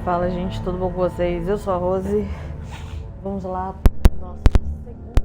Fala, gente, tudo bom com vocês? Eu sou a Rose. Vamos lá para o nosso segundo.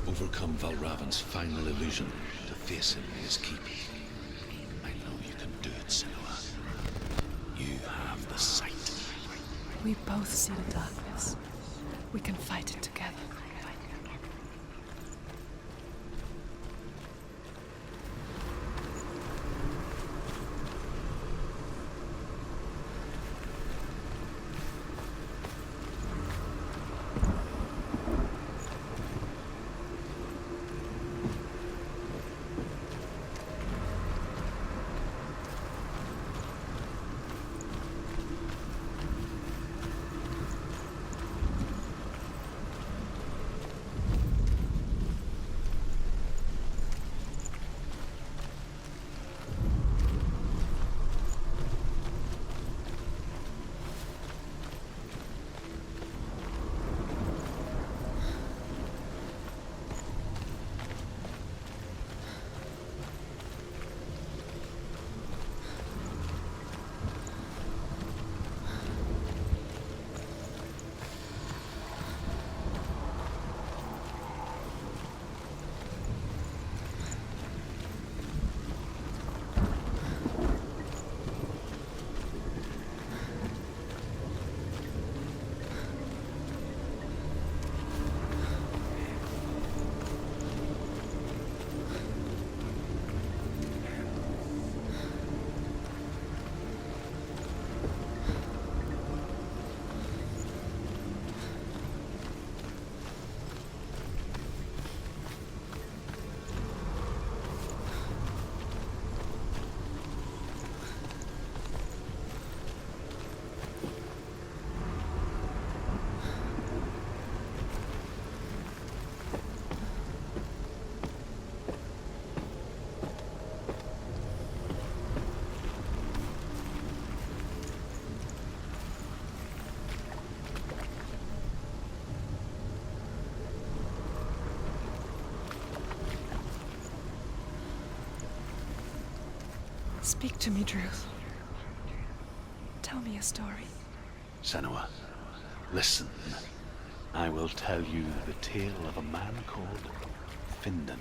Overcome Valravan's final illusion to face him in his keep. I know you can do it, Senua. You have the sight. We both see the darkness. We can fight it together. Speak to me, Druth. Tell me a story. Senua, listen. I will tell you the tale of a man called Findan.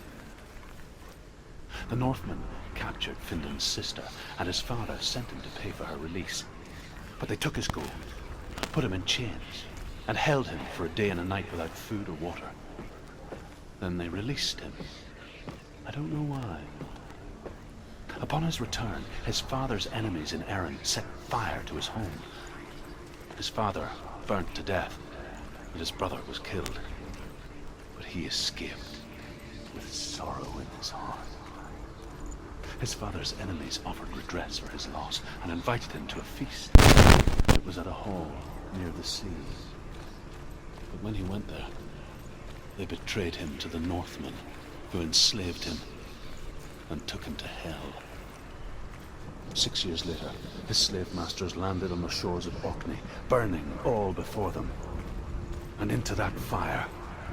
The Northmen captured Findan's sister, and his father sent him to pay for her release. But they took his gold, put him in chains, and held him for a day and a night without food or water. Then they released him. I don't know why. Upon his return, his father's enemies in Erin set fire to his home. His father burnt to death, and his brother was killed. But he escaped with sorrow in his heart. His father's enemies offered redress for his loss and invited him to a feast. It was at a hall near the sea. But when he went there, they betrayed him to the Northmen, who enslaved him and took him to hell. 6 years later, his slave masters landed on the shores of Orkney, burning all before them. And into that fire,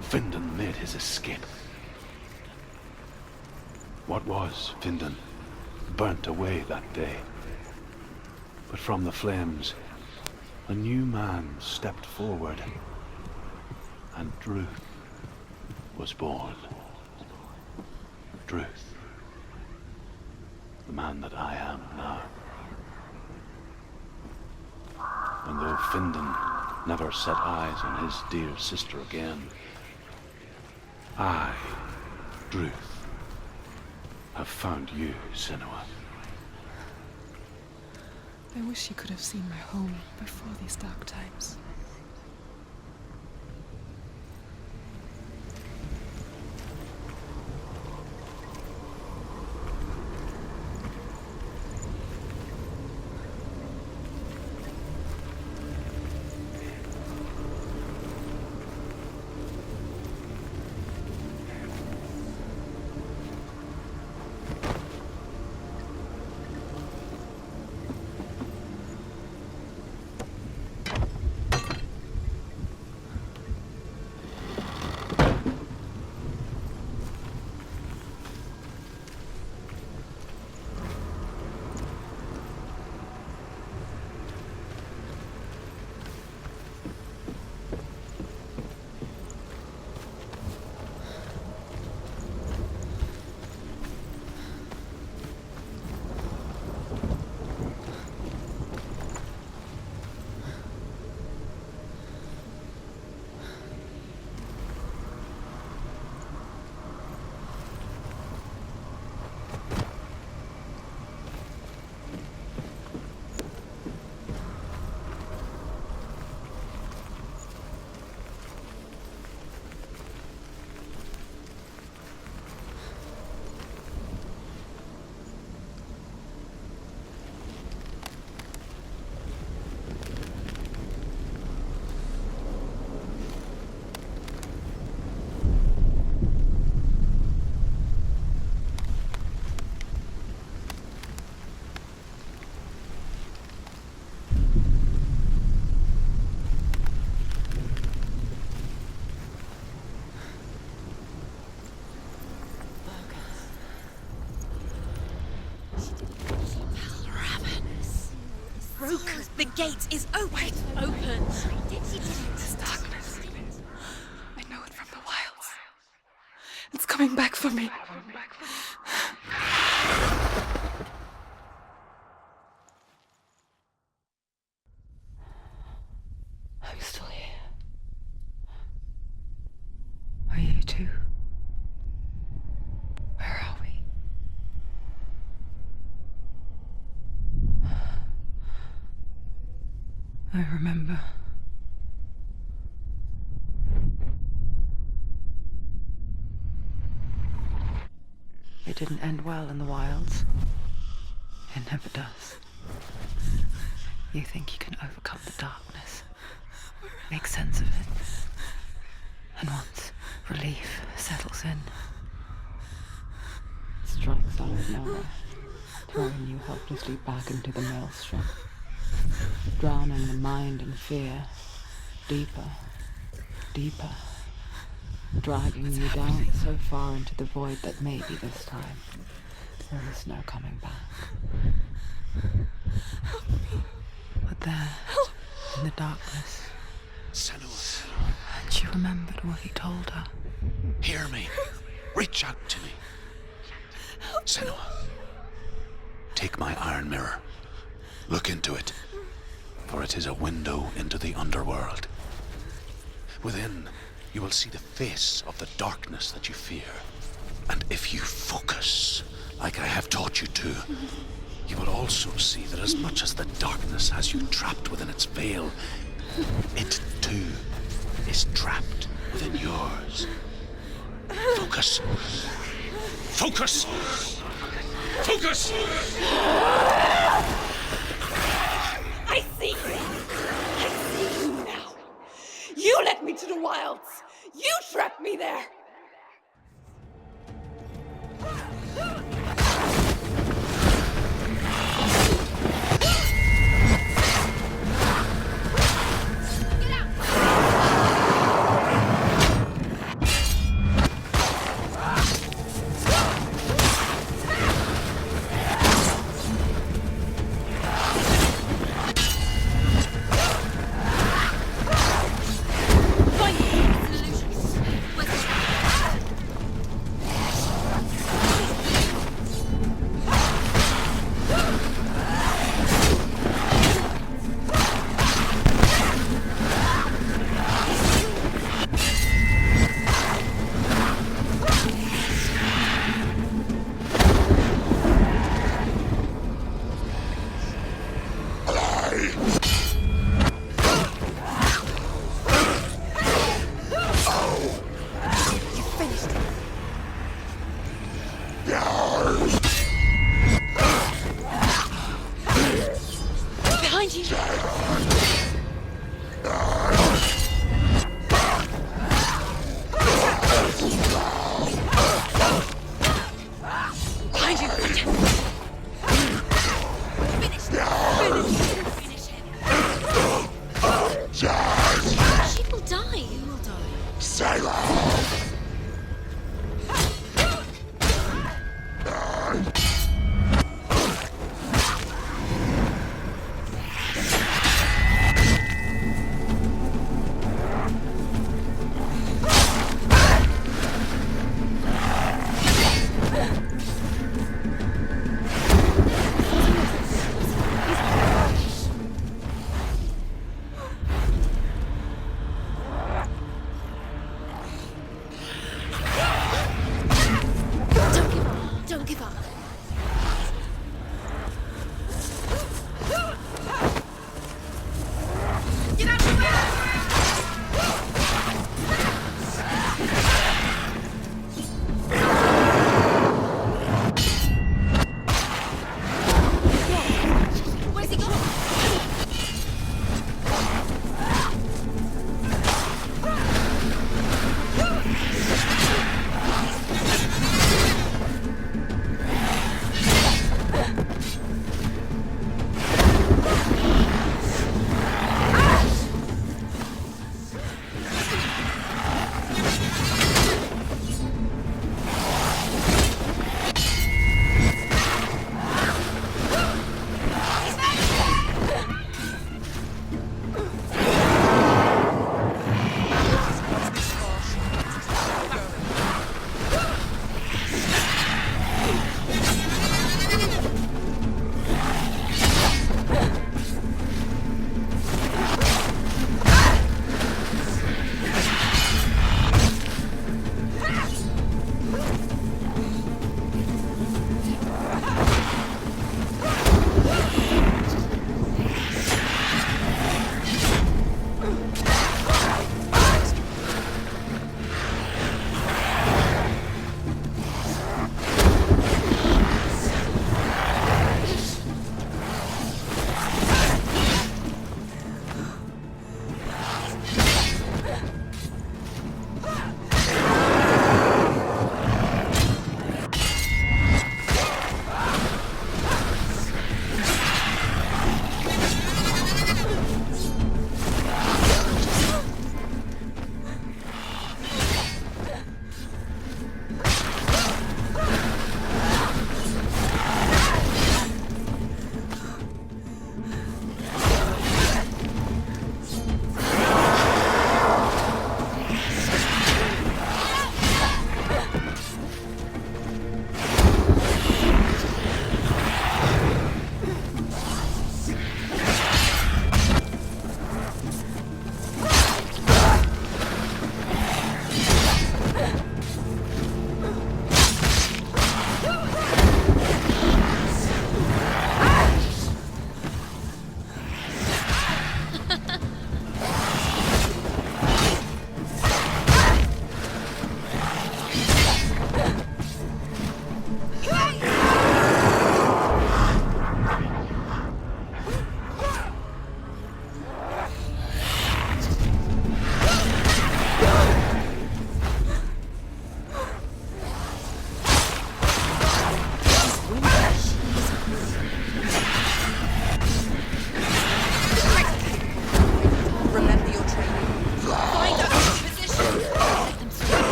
Findan made his escape. What was Findan burnt away that day. But from the flames, a new man stepped forward, and Druth was born. Druth. The man that I am now. And though Findan never set eyes on his dear sister again, I, Druth, have found you, Senua. I wish you could have seen my home before these dark times. The gate is open. Open. This darkness. I know it from the wilds. It's coming back for me. I'm still here. Are you too? Where are we? I remember. It didn't end well in the wilds. It never does. You think you can overcome the darkness, make sense of it, and once relief settles in, it strikes out of nowhere, throwing you helplessly back into the maelstrom, drowning the mind in fear, deeper, deeper, dragging you down so far into the void that maybe this time there is no coming back. But there, in the darkness, Senua, and she remembered what he told her. hear me. Reach out to me. Senua, take my iron mirror. Look into it, for it is a window into the underworld. Within, you will see the face of the darkness that you fear. And if you focus, like I have taught you to, you will also see that as much as the darkness has you trapped within its veil, it too is trapped within yours. Focus. Focus! Focus! I see you. I see you now. You led me to the wilds. You trapped me there. Don't give up. Get out of the way! Where's he gone?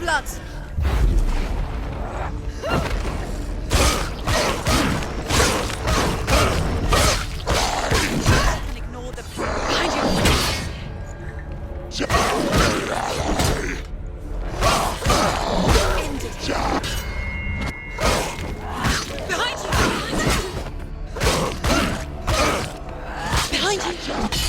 blood! And ignore the behind you! End it! Behind you! Behind you!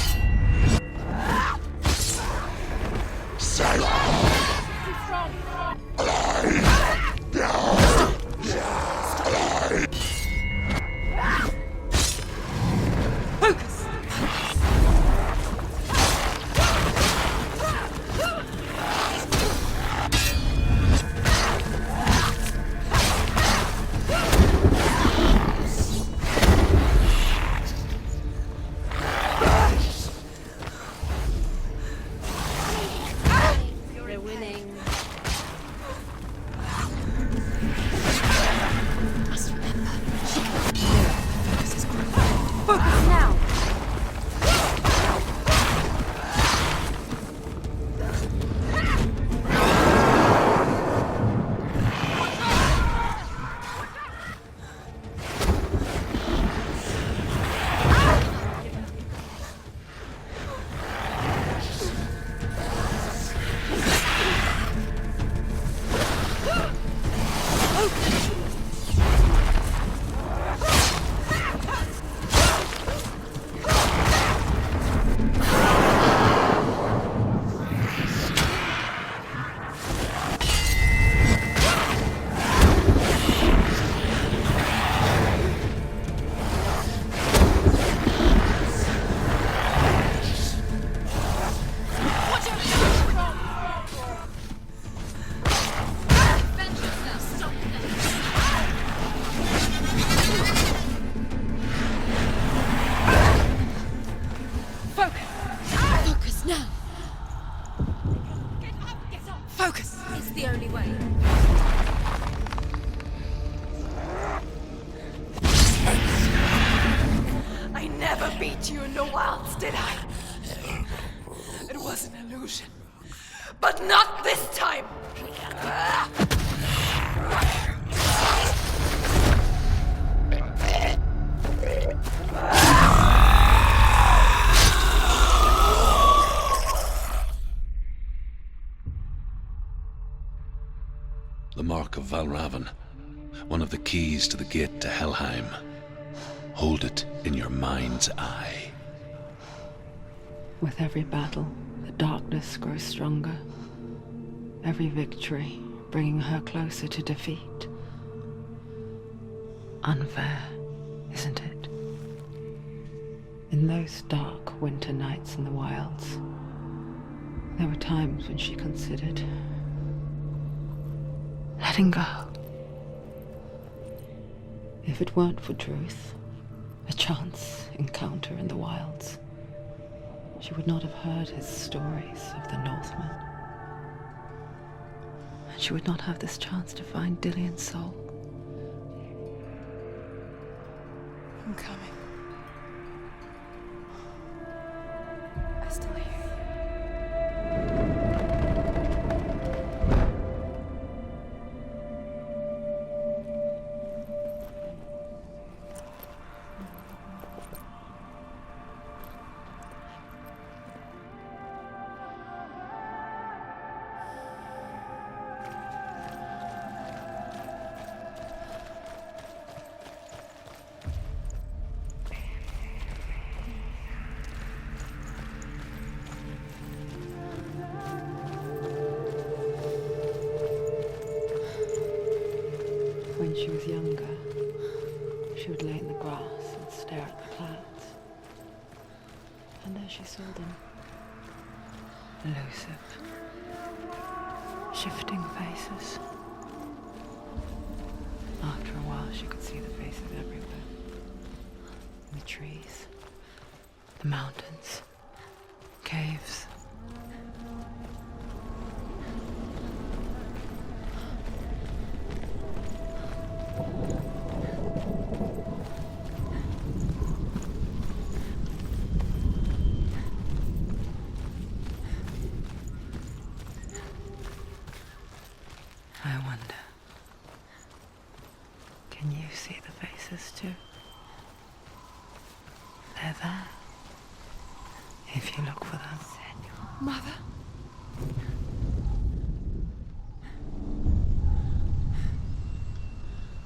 Focus! It's the only way. I never beat you in the wilds, did I? It was an illusion. But not this time! The mark of Valravan, one of the keys to the gate to Helheim. Hold it in your mind's eye. With every battle, the darkness grows stronger. Every victory bringing her closer to defeat. Unfair, isn't it? In those dark winter nights in the wilds, there were times when she considered letting go. If it weren't for Druth, a chance encounter in the wilds, she would not have heard his stories of the Northmen. And she would not have this chance to find Dillion's soul. I'm coming. I still hear you. When she was younger, she would lay in the grass and stare at the clouds. And there she saw them. Elusive, shifting faces. After a while, she could see the faces everywhere. In the trees, the mountains, caves. I wonder, can you see the faces too? They're there, if you look for them. Mother?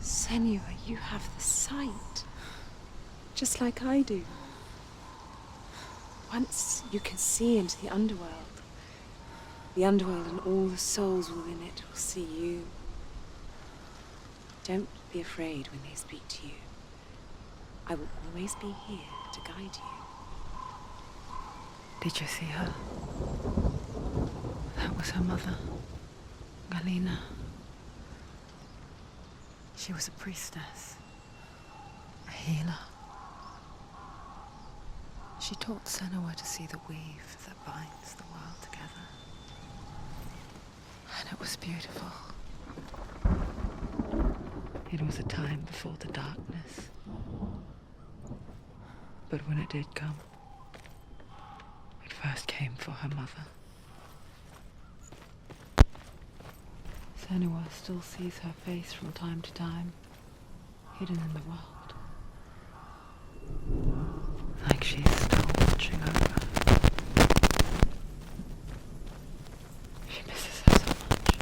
Senua, you have the sight. Just like I do. Once you can see into the underworld. The underworld and all the souls within it will see you. Don't be afraid when they speak to you. I will always be here to guide you. Did you see her? That was her mother, Galina. She was a priestess, a healer. She taught Senua to see the weave that binds the world together. And it was beautiful. It was a time before the darkness. But when it did come, it first came for her mother. Senua still sees her face from time to time, hidden in the world. Like she's still watching over her. She misses her so much.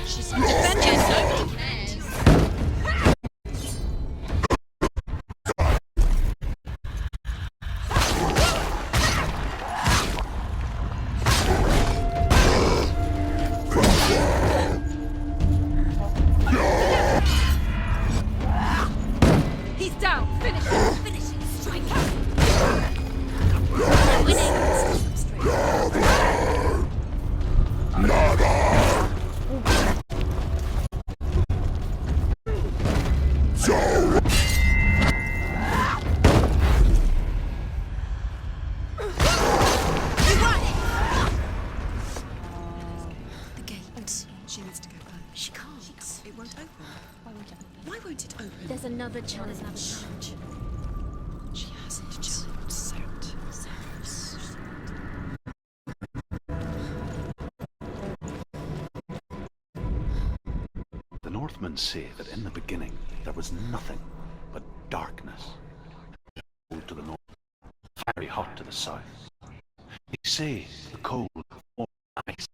She's defending. Nobody cares. He's down. Finish him. Finish him. Strike him. We're winning. The gate. She needs to go back. She can't. It won't open. Why won't it open? There's another challenge. She hasn't challenged. The Northmen say that in the beginning there was nothing but darkness. Cold to the north, very hot to the south. They say the cold formed ice,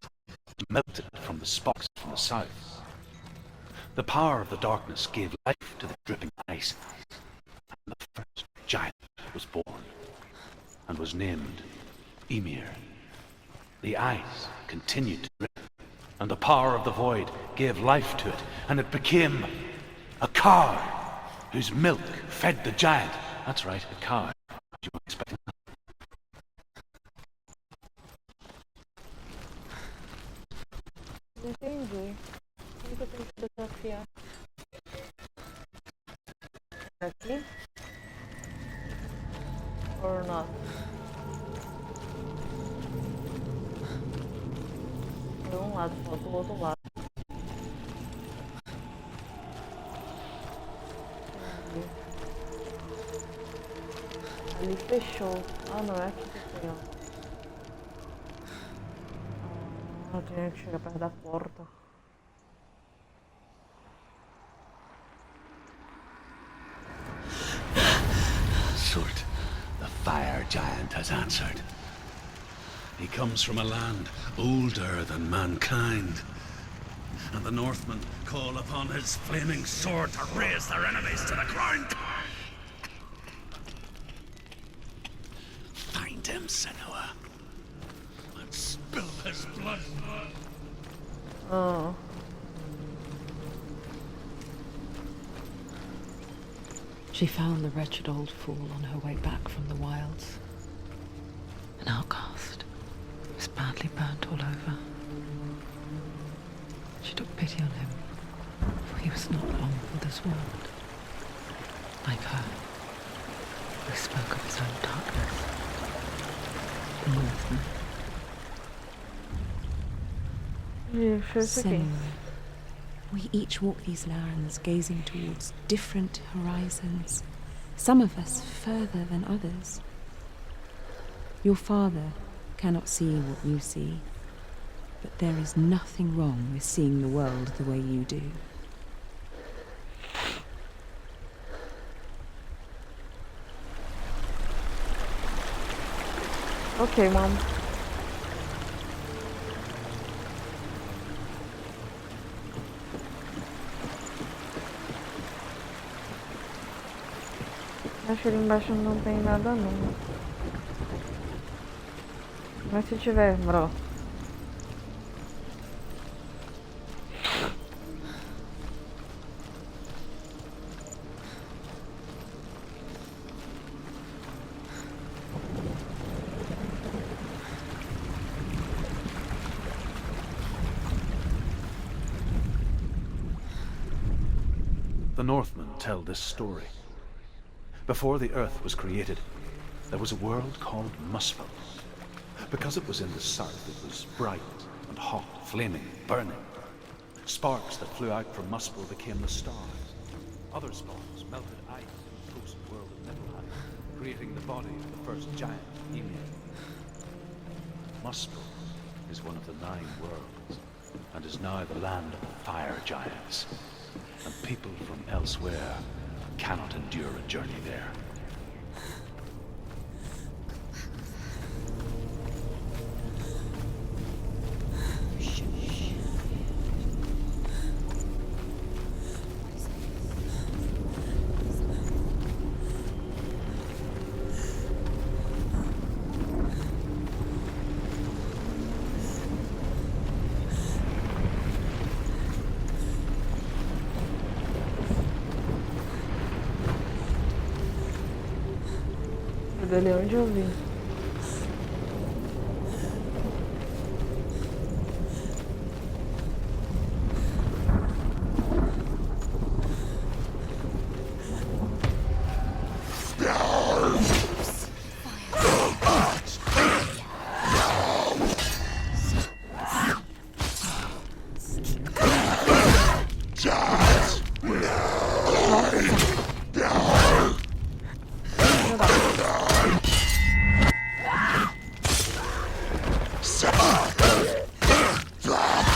melted from the sparks from the south. The power of the darkness gave life to the dripping ice, and the first giant was born, and was named Ymir. The ice continued to drip, and the power of the void gave life to it, and it became a cow whose milk fed the giant. That's right, a cow. You weren't expecting that. Entendi. Como que eu tenho que desafiar? Aqui? Or not? De um lado, falta o outro lado. Entendi. Ali fechou. Ah, não, é aqui que tem, ó. Eu tenho que chegar perto da porta. Surt, the fire giant has answered. He comes from a land older than mankind, and the Northmen call upon his flaming sword to raise their enemies to the ground. Find him, Senua, and spill his blood. Oh. She found the wretched old fool on her way back from the wilds. An outcast. He was badly burnt all over. She took pity on him, for he was not long for this world. Like her, who spoke of his own darkness. The Northman. Senua. We each walk these lands, gazing towards different horizons, some of us further than others. Your father cannot see what you see, but there is nothing wrong with seeing the world the way you do. Okay, Mom. Acho que ali embaixo não tem nada não. Mas se tiver, bro. The Northmen tell this story. Before the earth was created, there was a world called Muspel. Because it was in the south, it was bright and hot, flaming, burning. Sparks that flew out from Muspel became the stars. Other sparks melted ice in the frozen world of Niflheim, creating the body of the first giant, Ymir. Muspel is one of the 9 worlds, and is now the land of the fire giants. And people from elsewhere cannot endure a journey there. dali onde eu vim.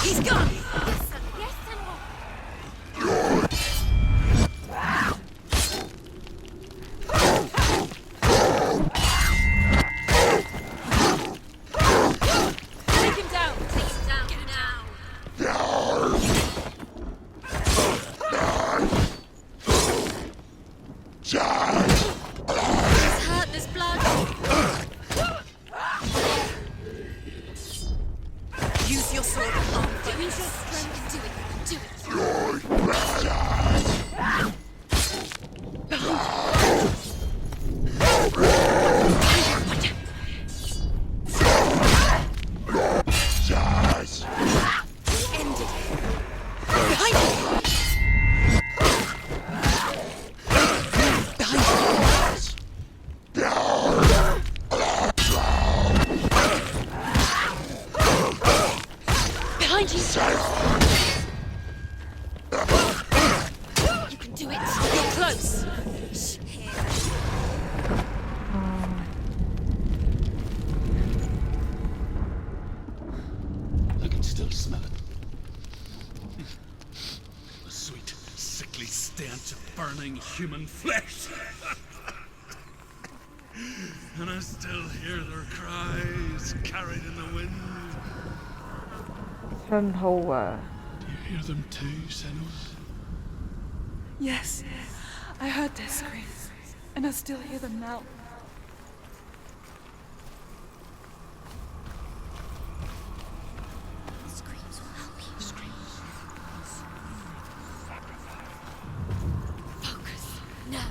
He's gone! Yes, Senua. Take him down! Take him down now. He's hurt. There's blood. Use your sword. Use your strength. Do it. Do it. End it. Behind you! Behind you! You can do it. You're close! I can still smell it. The sweet, sickly stench of burning human flesh. And I still hear their cries carried in the wind. Senua. Do you hear them too, Senua? Yes, I heard their screams, and I still hear them now. Screams will help you. Focus. No.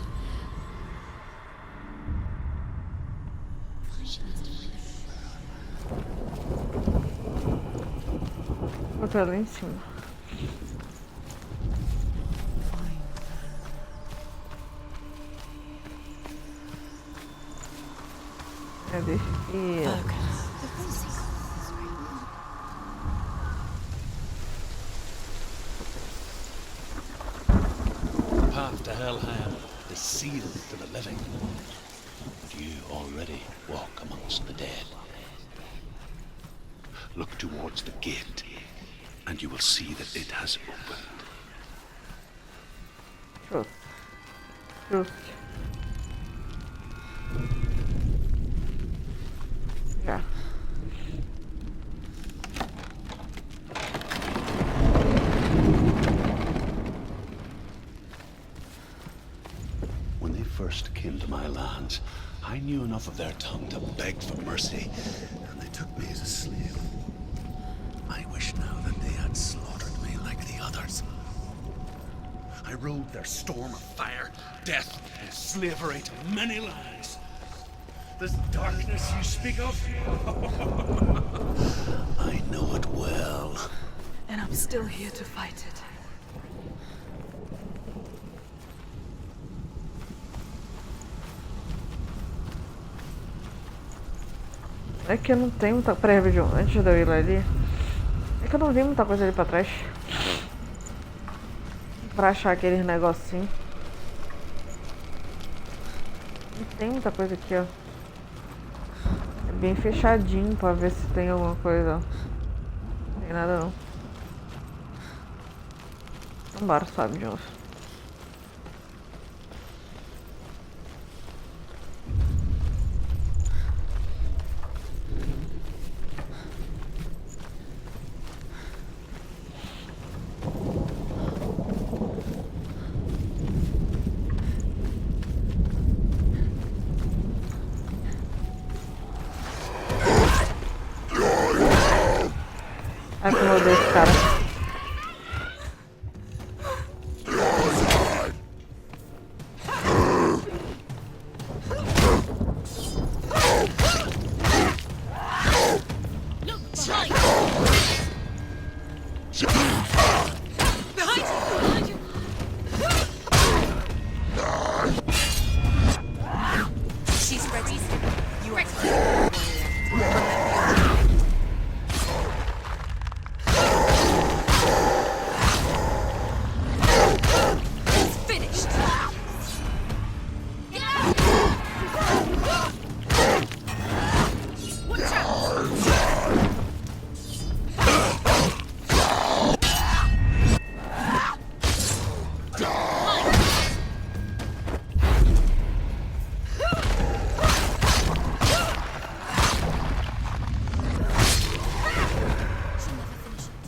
She needs to find Vou pra lá em cima. É difícil. The path to Helheim is sealed to the living. But you already walk amongst the dead. Look towards the gate, and you will see that it has opened. Druth. Druth. Já. When they first came to my lands, I knew enough of their tongue to beg for mercy, and they took me as a slave. I wish now that they had slaughtered me like the others. I rode their storm of fire, death, and slavery to many lands. This darkness you speak of, I know it well. And I'm still here to fight it. É que eu não tenho muita previsão antes de eu ir lá ali. É que eu não vi muita coisa ali pra trás. Pra achar aqueles negocinhos. Não tem muita coisa aqui, ó. É bem fechadinho pra ver se tem alguma coisa. Não tem nada não. Vambora, sabe, de novo. Ai, que eu odeio esse cara.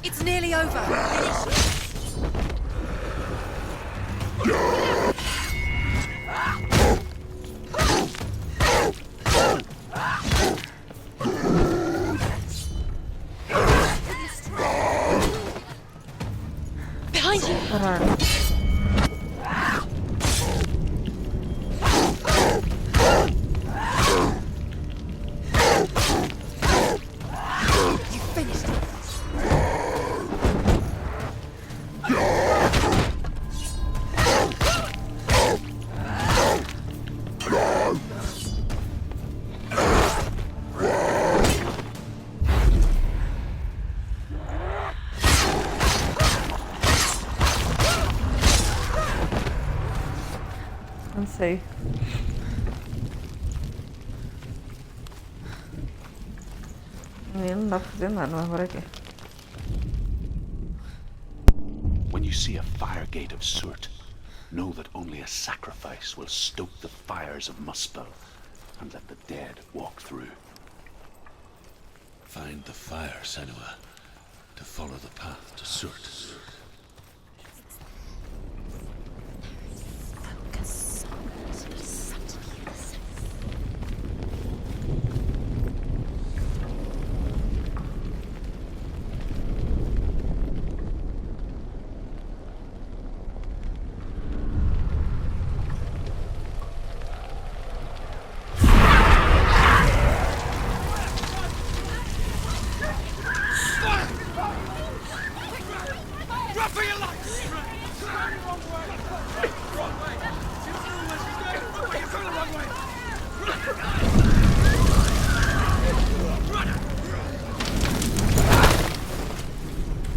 It's nearly over. Behind you! Caralho. You finished it. Não sei. Não dá pra fazer nada, mas agora aqui. When you see a fire gate of Surt, know that only a sacrifice will stoke the fires of Muspel and let the dead walk through. Find the fire, Senua, to follow the path to Surt.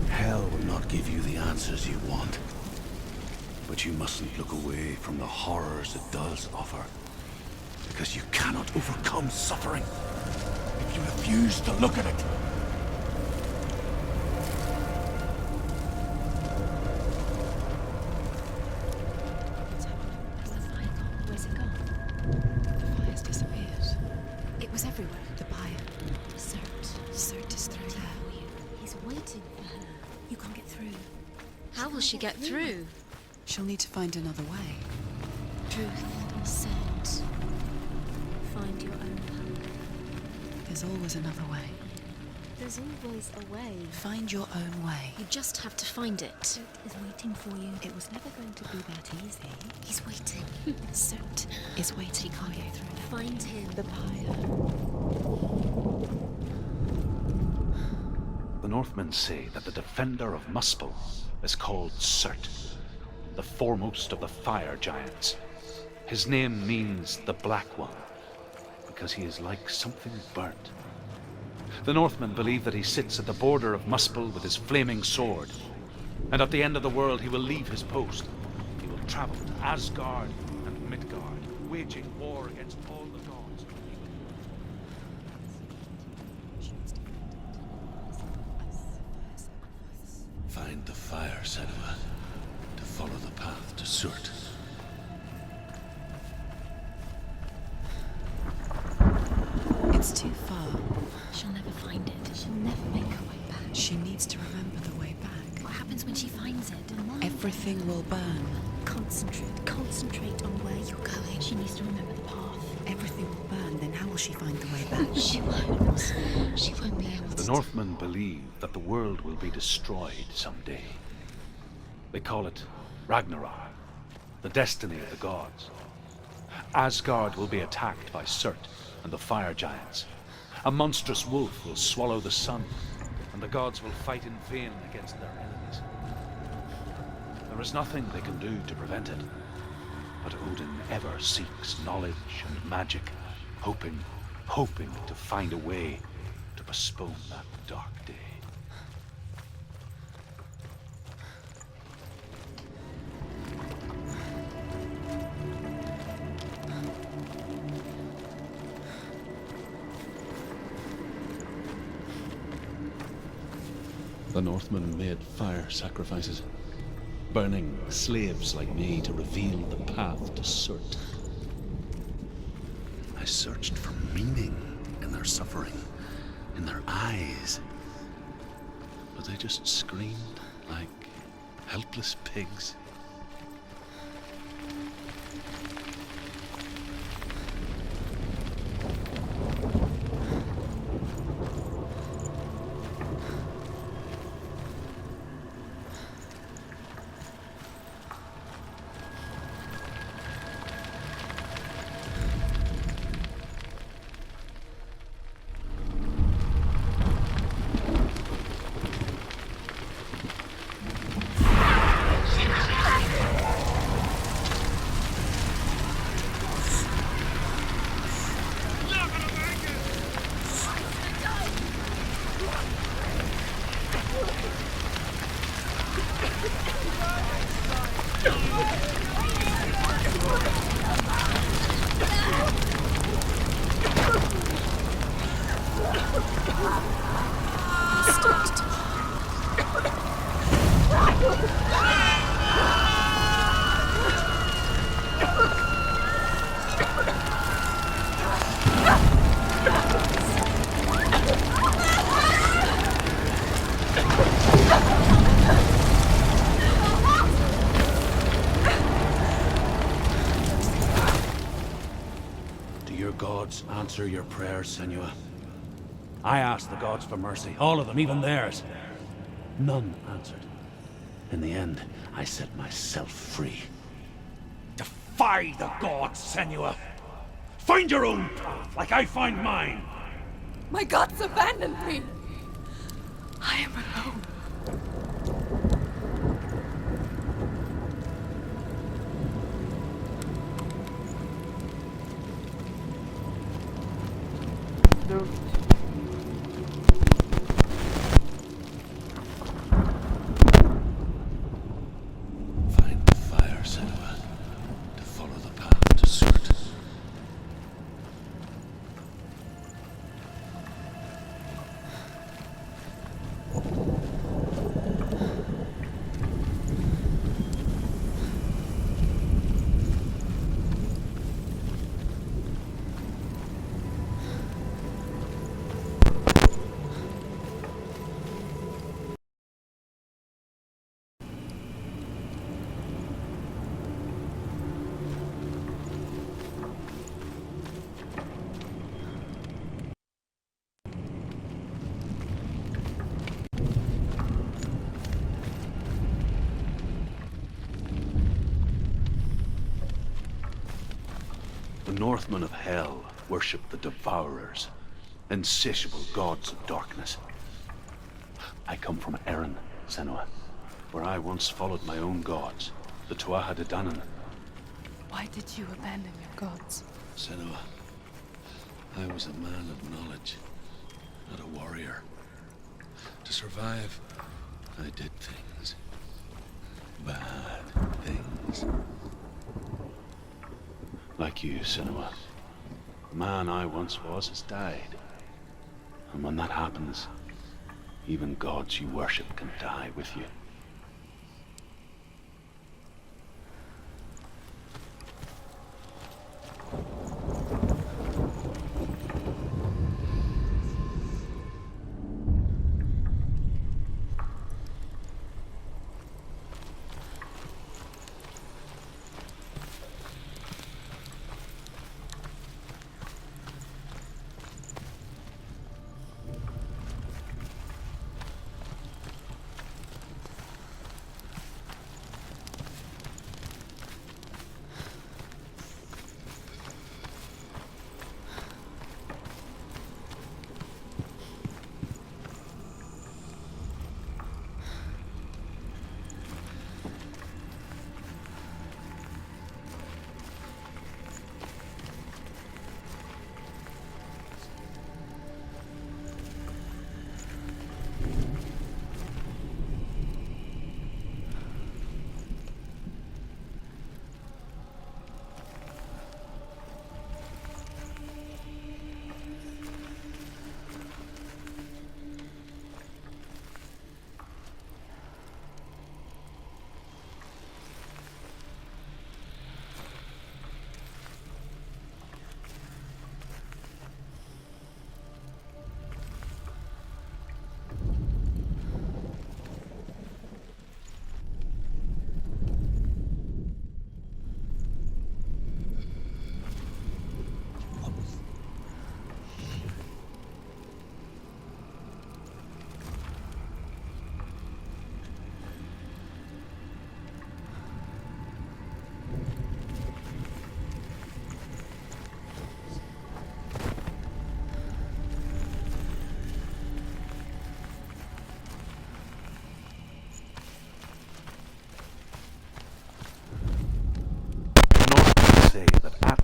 Hell will not give you the answers you want. But you mustn't look away from the horrors it does offer. Because you cannot overcome suffering if you refuse to look at it. Where's it gone? The fire's disappeared. It was everywhere. The pyre. Surt is through there. He's waiting for her. You can't get through. How will she get through? She'll need to find another way. Druth said, find your own path. There's always another way. There's always a way. Find your own way. You just have to find it. Surt is waiting for you. It was never going to be that easy. He's waiting. Surt Is waiting can't for you. get through. Find him. The pyre. The Northmen say that the defender of Muspel is called Surt, the foremost of the fire giants. His name means the Black One, because he is like something burnt. The Northmen believe that he sits at the border of Muspel with his flaming sword, and at the end of the world he will leave his post. He will travel to Asgard and Midgard, waging war against all the gods. Find the fire, Senua, to follow the path to Surt. It's too far. She'll never find it. She'll never make her way back. She needs to remember the way back. What happens when she finds it? Everything will burn. Concentrate on where you're going. She needs to remember the path. Everything will burn, then how will she find the way back? She won't. She won't be able to. The Northmen believe that the world will be destroyed someday. They call it Ragnarok, the destiny of the gods. Asgard will be attacked by Surt and the fire giants. A monstrous wolf will swallow the sun, and the gods will fight in vain against their enemies. There is nothing they can do to prevent it, but Odin ever seeks knowledge and magic, hoping hoping to find a way to postpone that dark day. The Northmen made fire sacrifices, burning slaves like me to reveal the path to Surt. I searched for meaning in their suffering, in their eyes. But they just screamed like helpless pigs. Answer your prayers, Senua. I asked the gods for mercy, all of them, even theirs. None answered. In the end, I set myself free. Defy the gods, Senua! Find your own path, like I find mine! My gods abandoned me! I am alone. Druth. Find the fire, Senua, to follow the path to Surt. The Northmen of Hell worship the Devourers, insatiable gods of darkness. I come from Erin, Senua, where I once followed my own gods, the Tuatha De Danann. Why did you abandon your gods? Senua, I was a man of knowledge, not a warrior. To survive, I did things. Bad things. Like you, Senua. The man I once was has died. And when that happens, even gods you worship can die with you.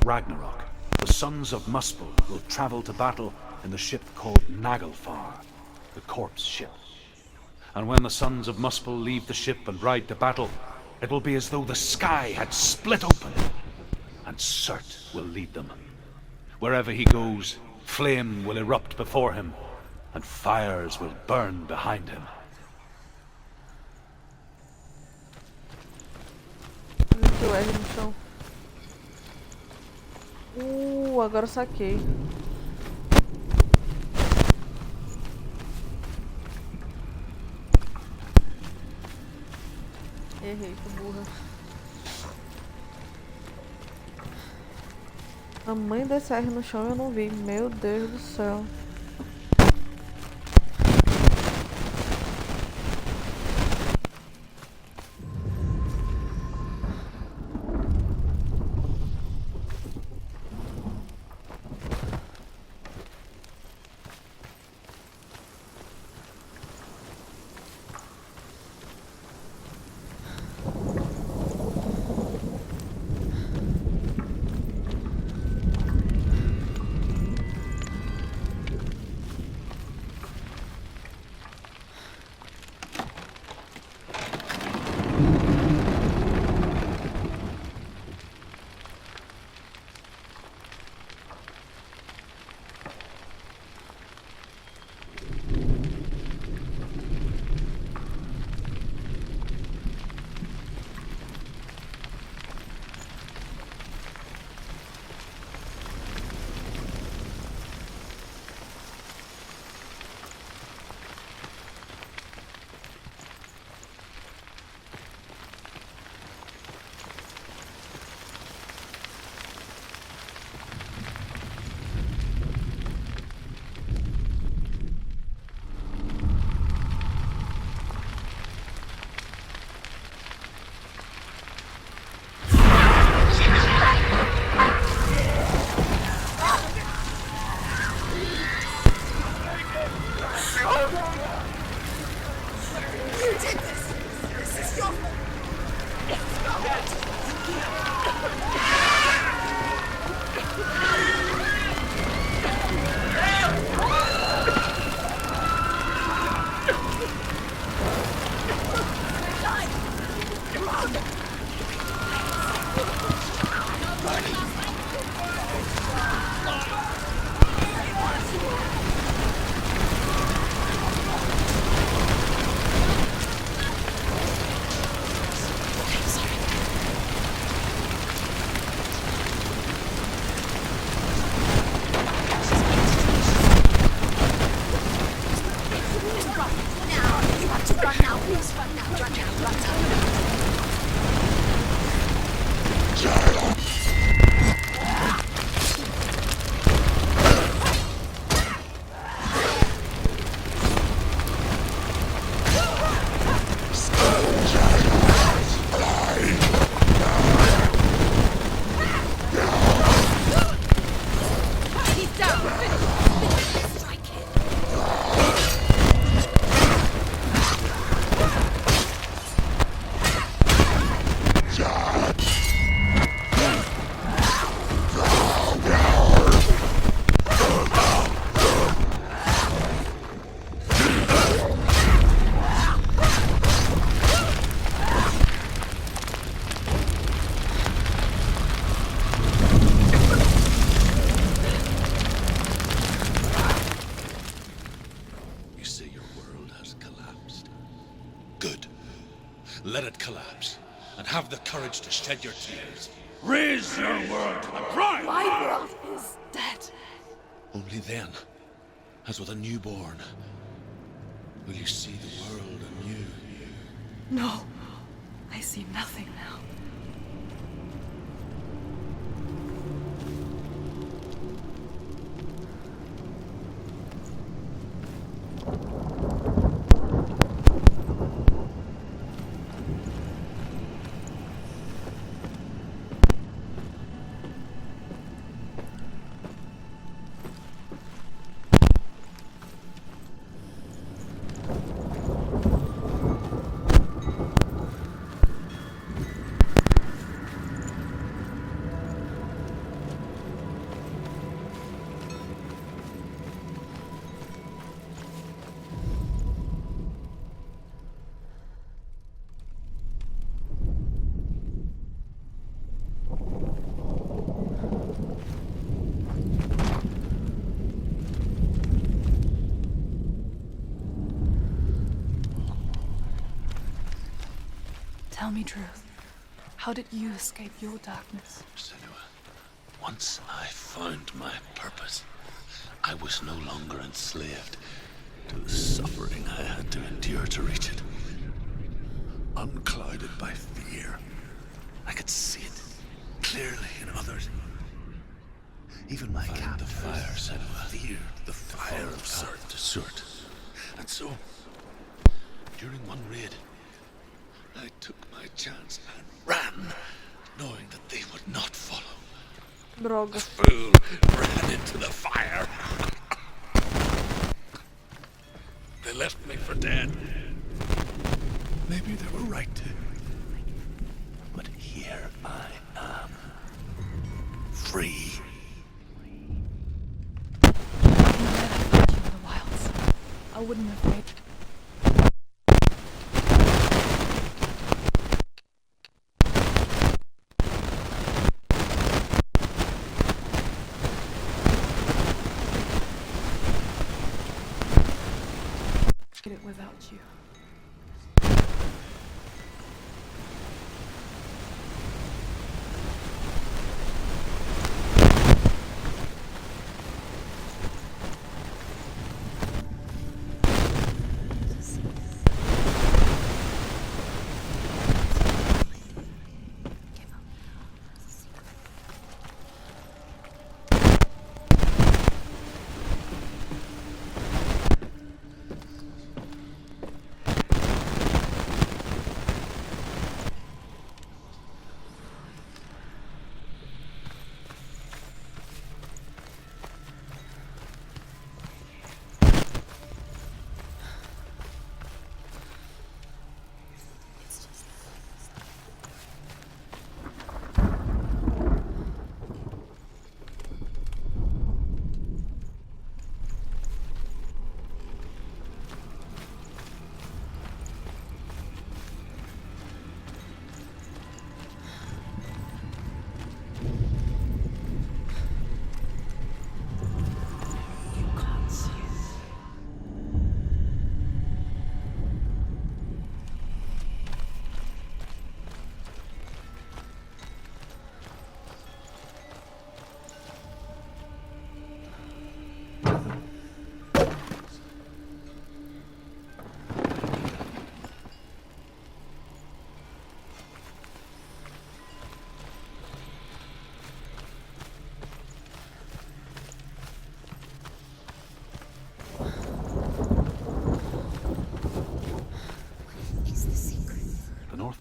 Ragnarok, the sons of Muspel will travel to battle in the ship called Naglfar, the corpse ship. And when the sons of Muspel leave the ship and ride to battle, it will be as though the sky had split open, and Surt will lead them. Wherever he goes, flame will erupt before him, and fires will burn behind him. O R no chão. Agora eu saquei. Errei, que burra. A mãe desse R no chão eu não vi. Meu Deus do céu. Let it collapse, and have the courage to shed your tears. Raise your world and cry! My world is dead. Only then, as with a newborn, will you see the world anew. No, I see nothing now. Tell me, Druth, how did you escape your darkness? Senua, once I found my purpose, I was no longer enslaved to the suffering I had to endure to reach it. Unclouded by fear, I could see it clearly in others. Even my captors, the fire, Senua, feared the fire of Surt. And so, during one raid, I took my chance and ran, knowing that they would not follow. Droga. The fool ran into the fire. They left me for dead. Maybe they were right to. But here I am. Free. I wouldn't have made. It without you.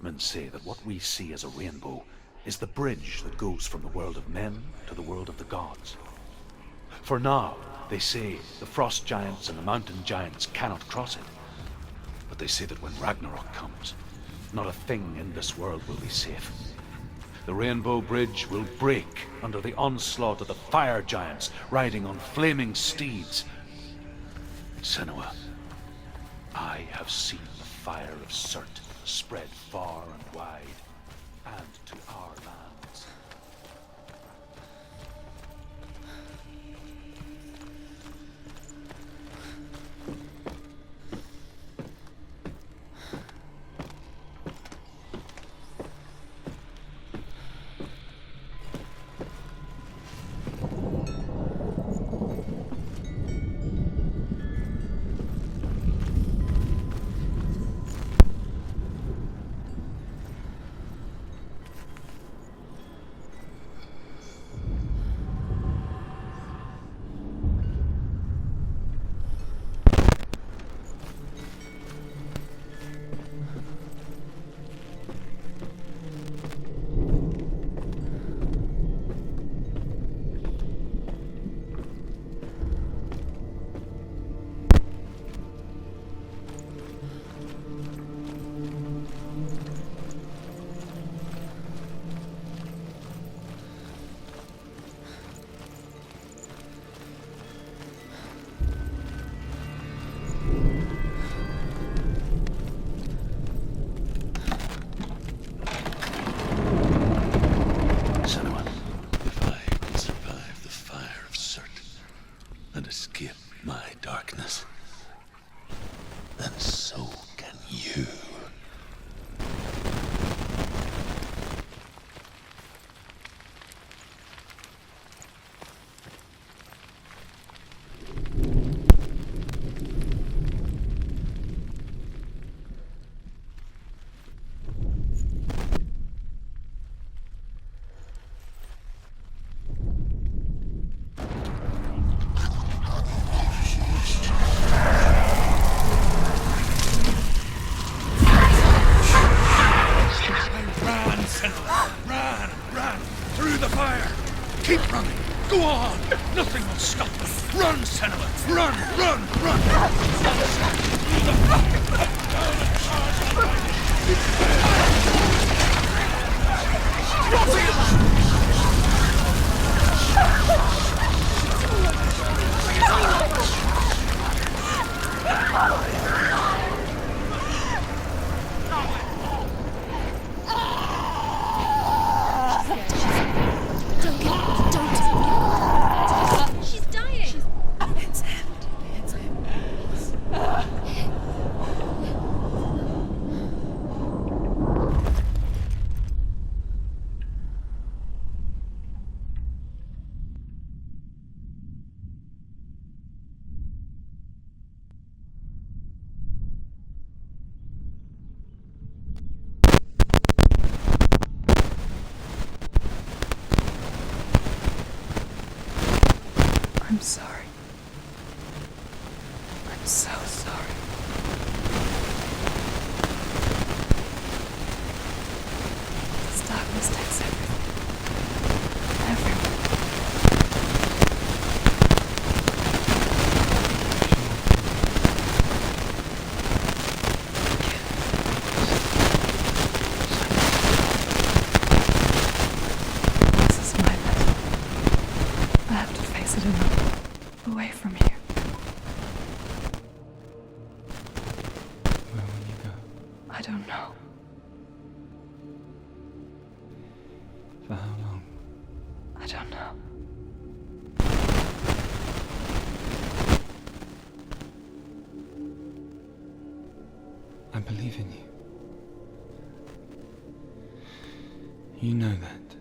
Northmen say that what we see as a rainbow is the bridge that goes from the world of men to the world of the gods. For now, they say, the frost giants and the mountain giants cannot cross it. But they say that when Ragnarok comes, not a thing in this world will be safe. The rainbow bridge will break under the onslaught of the fire giants riding on flaming steeds. Senua, I have seen the fire of Surt spread far and wide, and to our lands. Run! Run! Run! Don't. She's dying. It's him. It's him. I'm sorry. I'm so sorry. This darkness takes everything. Everyone. This is my mess. I have to face it alone. Away from here. Where will you go? I don't know. For how long? I don't know. I believe in you. You know that.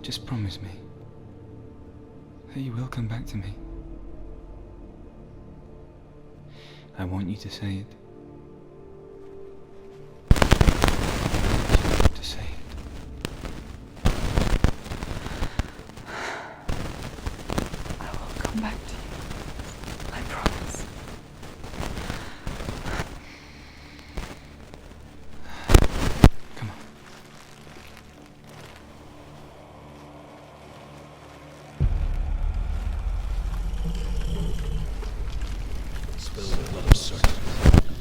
Just promise me that you will come back to me. I want you to say it. To say it. I will come back to you. I promise. Come on. Spill the blood of certainty.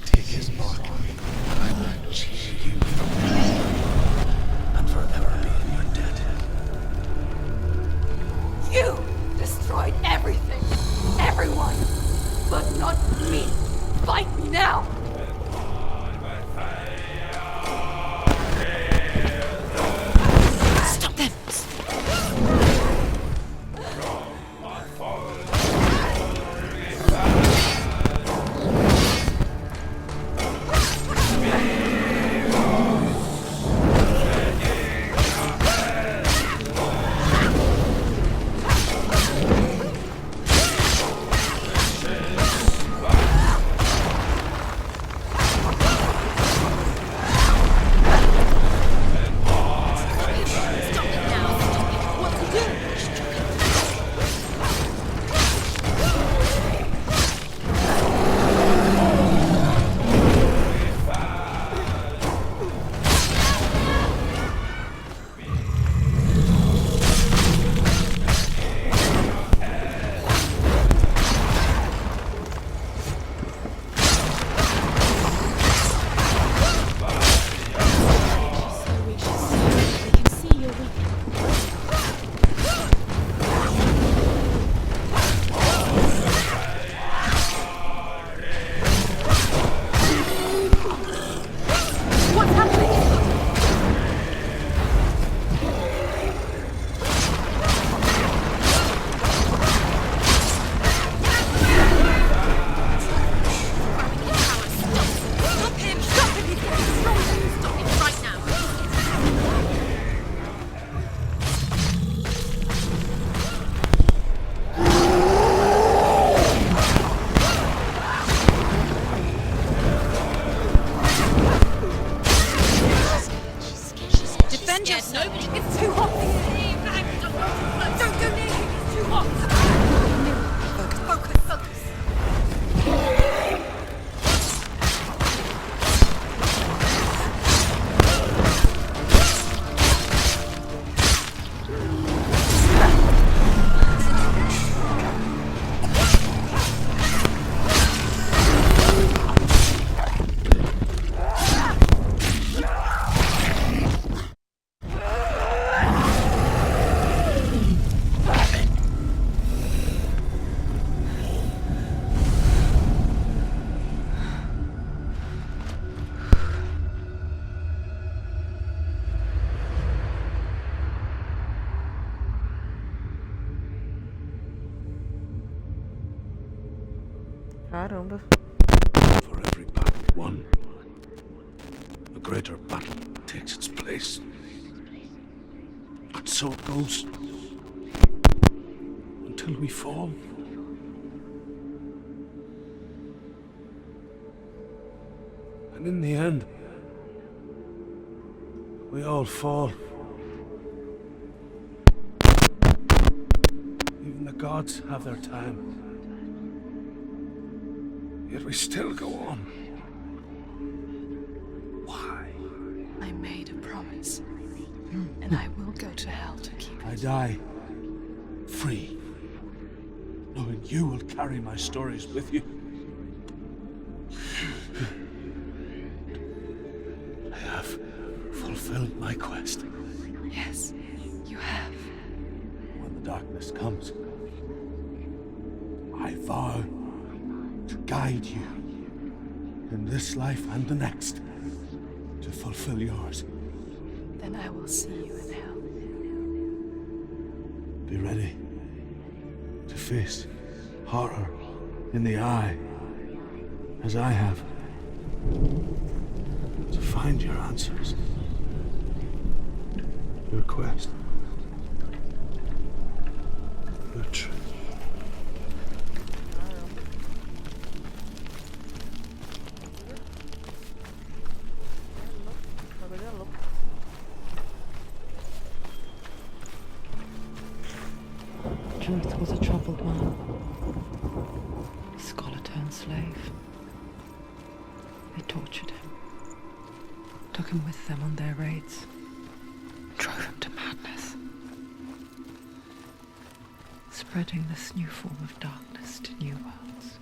Caramba. For every battle won, a greater battle takes its place. And so it goes. Until we fall. And in the end, we all fall. Even the gods have their time. Yet we still go on. Why? I made a promise, and I will go to hell to keep I it. die free, knowing you will carry my stories with you. I have fulfilled my quest. Yes, you have. When the darkness comes, I vow to guide you in this life and the next to fulfill yours. Then I will see you in hell. Be ready to face horror in the eye, as I have, to find your answers, your quest, your truth. Druth was a troubled man, a scholar turned slave. They tortured him, took him with them on their raids, drove him to madness, spreading this new form of darkness to new worlds,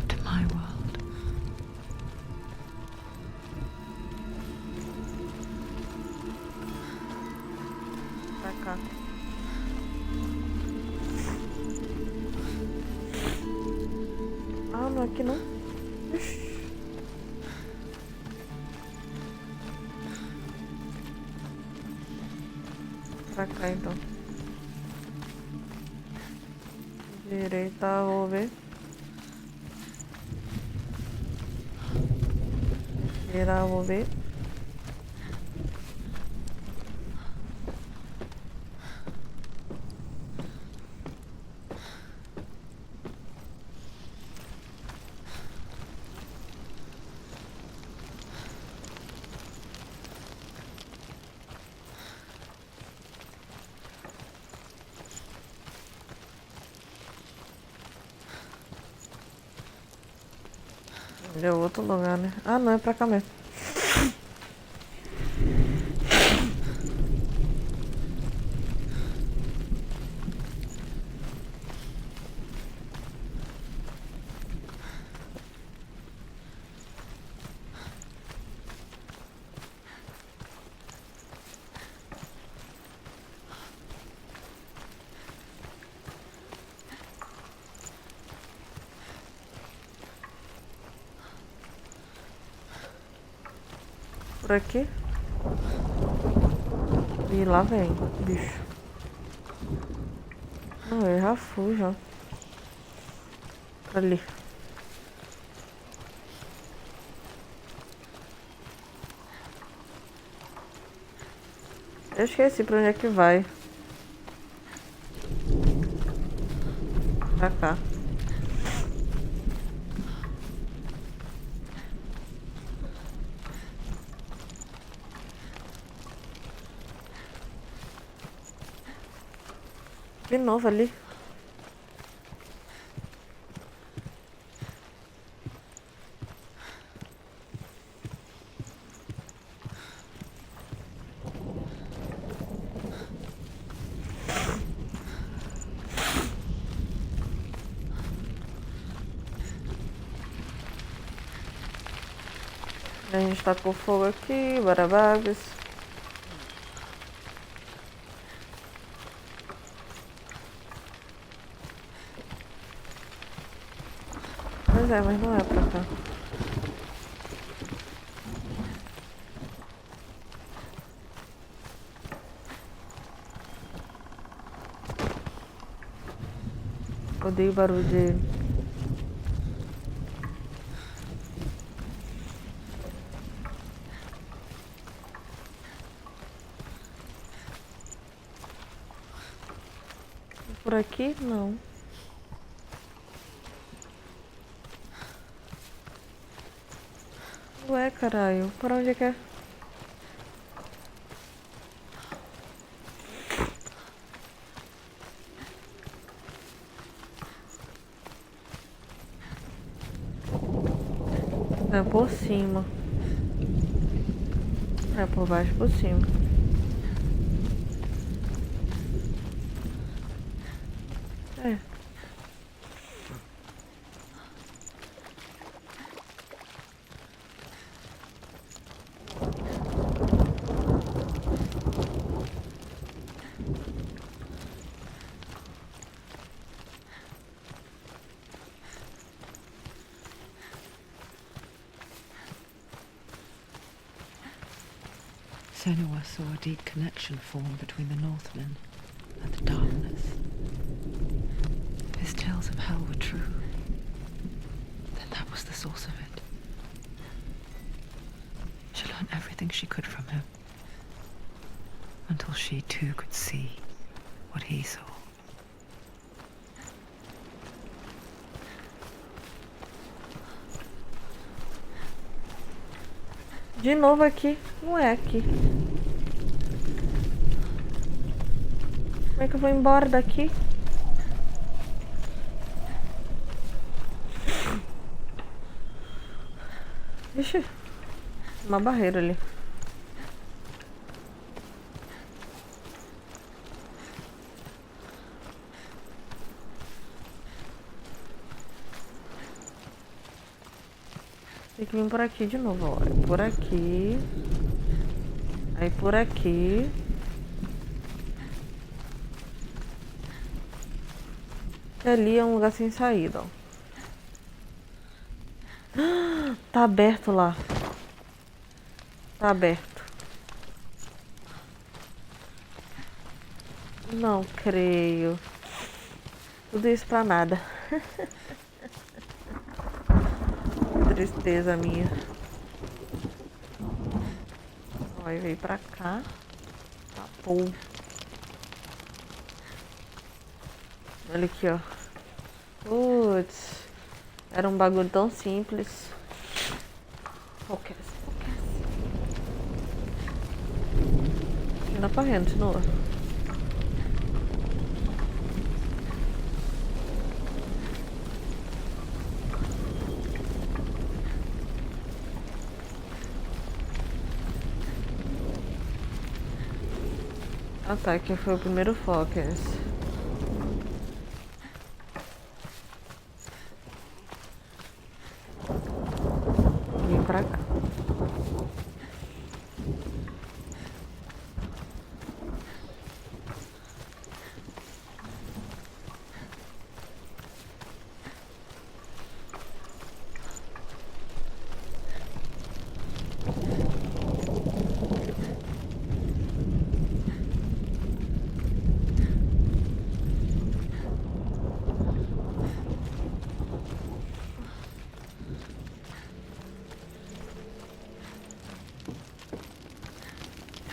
to my world. Pra cá. Ah, não, aqui não. Ixi. Pra cá então. Direita, vou ver. Esquerda, vou ver. Deu outro lugar, né? Ah, não, é pra cá mesmo. Por aqui. E lá vem, bicho. Não, eu já fui já. Ali. Eu esqueci pra onde é que vai. Pra cá. De novo ali. A gente tá com fogo aqui, barababes. Pois é, mas não é pra cá. Odeio o barulho dele. Por aqui? Não. Ué, caralho. Por onde é que é? É por cima. É por baixo e por cima. É. Senua saw a deep connection form between the Northmen and the darkness. If his tales of hell were true, then that was the source of it. She learned everything she could from him, until she too could see what he saw. De novo aqui. Não é aqui. Como é que eu vou embora daqui? Ixi. Uma barreira ali. Tem que vir por aqui de novo, ó. Por aqui. Aí por aqui. E ali é um lugar sem saída, ó. Tá aberto lá. Tá aberto. Não creio. Tudo isso pra nada. Tristeza minha. Aí veio pra cá. Tá bom. Olha aqui, ó. Putz. Era um bagulho tão simples. Focus. Anda correndo, Senua. Ah tá, aqui foi o primeiro focus. Vim pra cá.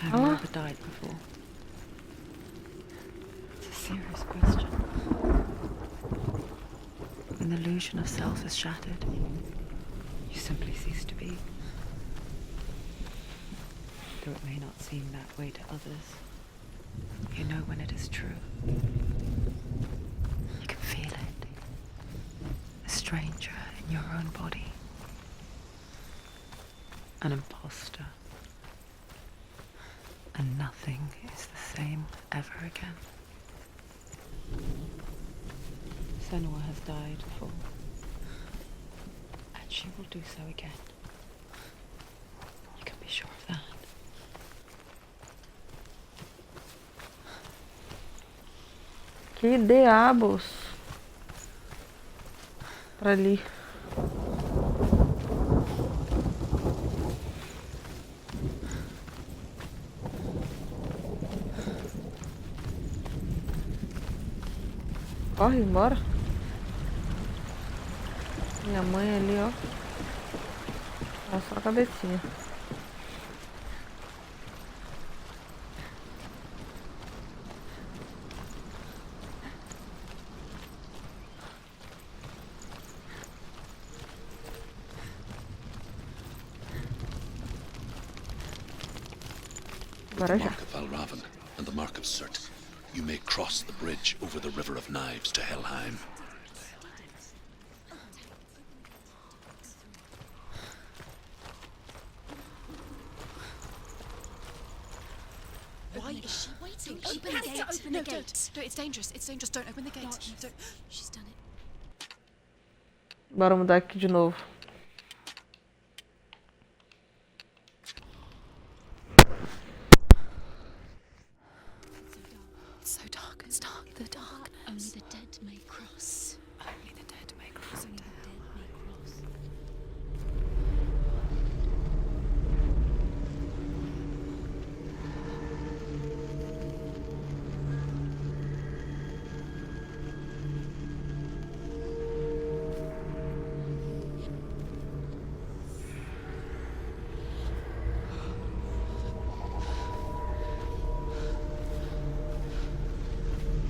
Have you ever died before? It's a serious question. When the illusion of self is shattered, you simply cease to be. Though it may not seem that way to others, you know when it is true. You can feel it. A stranger in your own body. An imposter. And nothing is the same ever again. Senua has died before, and she will do so again. You can be sure of that. Que diabos. Pra ali. Corre, embora. Minha mãe ali, ó. Olha só a cabecinha. With the mark of Valravan and the mark of Surt, you may cross the bridge over the River of Knives to Helheim. Why is she waiting? She Open the has gate. to open No, the gate. don't. No, it's dangerous. It's dangerous. Don't open the gate. Don't. She's done it. Bora mudar aqui de novo. It's so dark. It's dark. The darkness. Only the dead may cross. Only the dead may cross into hell. Dead may cross.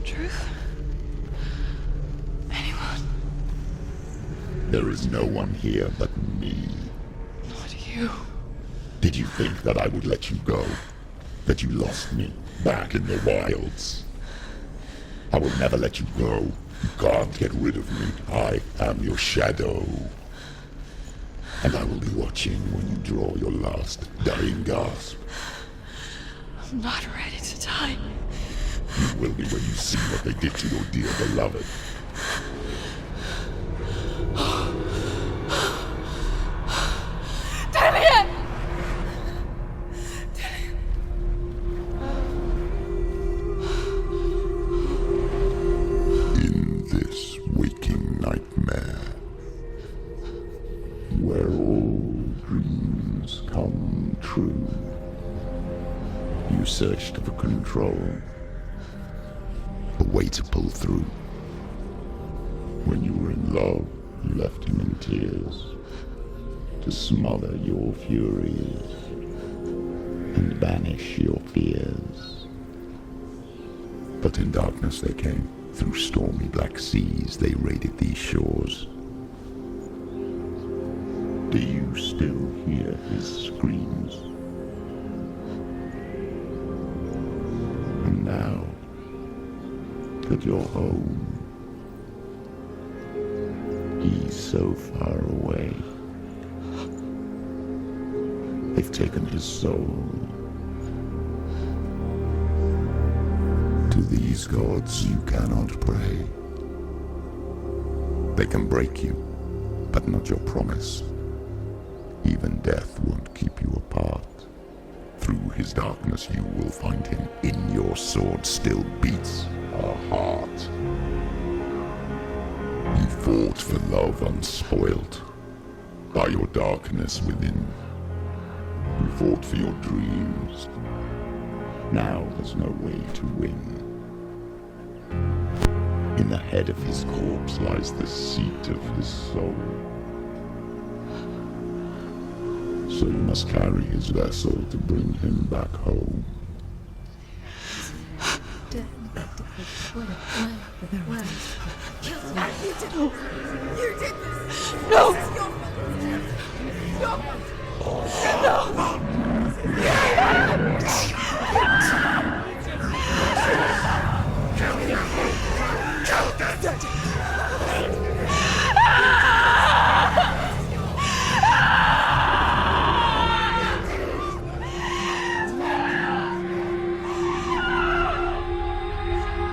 Druth? Anyone? There is no one here but me. Not you. Did you think that I would let you go? That you lost me back in the wilds? I will never let you go. You can't get rid of me. I am your shadow. And I will be watching when you draw your last dying gasp. I'm not ready to die. You will be when you see what they did to your dear beloved. In this waking nightmare, where all dreams come true, you searched for control, a way to pull through. When you were in love, you left him in tears, to smother your furies and banish your fears. But in darkness they came, through stormy black seas they raided these shores. Do you still hear his screams? And now that you're home, he's so far away. They've taken his soul. To these gods you cannot pray. They can break you, but not your promise. Even death won't keep you apart. Through his darkness you will find him. In your sword still beats a heart. You fought for love unspoilt by your darkness within. You fought for your dreams. Now there's no way to win. In the head of his corpse lies the seat of his soul. So you must carry his vessel to bring him back home. You did this! No! This is your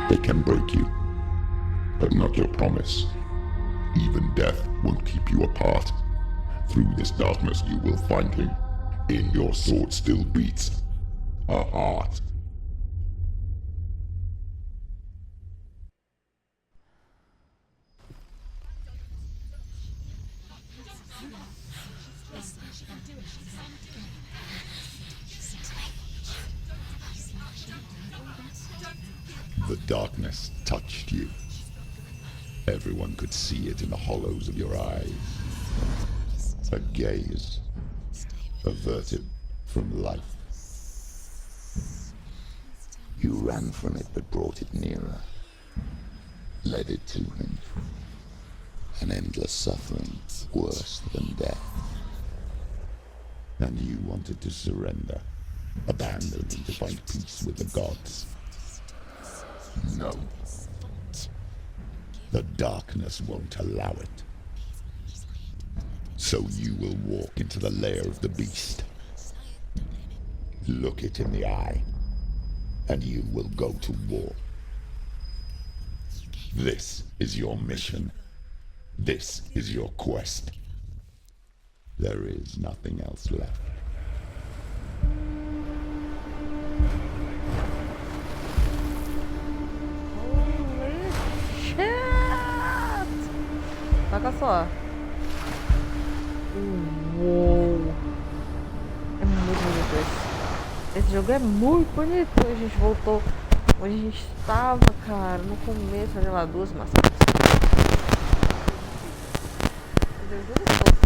They can break you, but not your promise. Even death won't keep you apart. Through this darkness you will find him. In your sword still beats a heart. The darkness touched you. Everyone could see it in the hollows of your eyes. A gaze averted from life. You ran from it but brought it nearer, led it to him. An endless suffering worse than death. And you wanted to surrender, abandon and to find peace with the gods. No. The darkness won't allow it. So you will walk into the lair of the beast. Look it in the eye, and you will go to war. This is your mission. This is your quest. There is nothing else left. Holy shit! Saca só. Uou! É muito bonito esse. Esse jogo é muito bonito. A gente voltou onde a gente estava, cara, no começo, olha lá, duas maçãs. Meu Deus,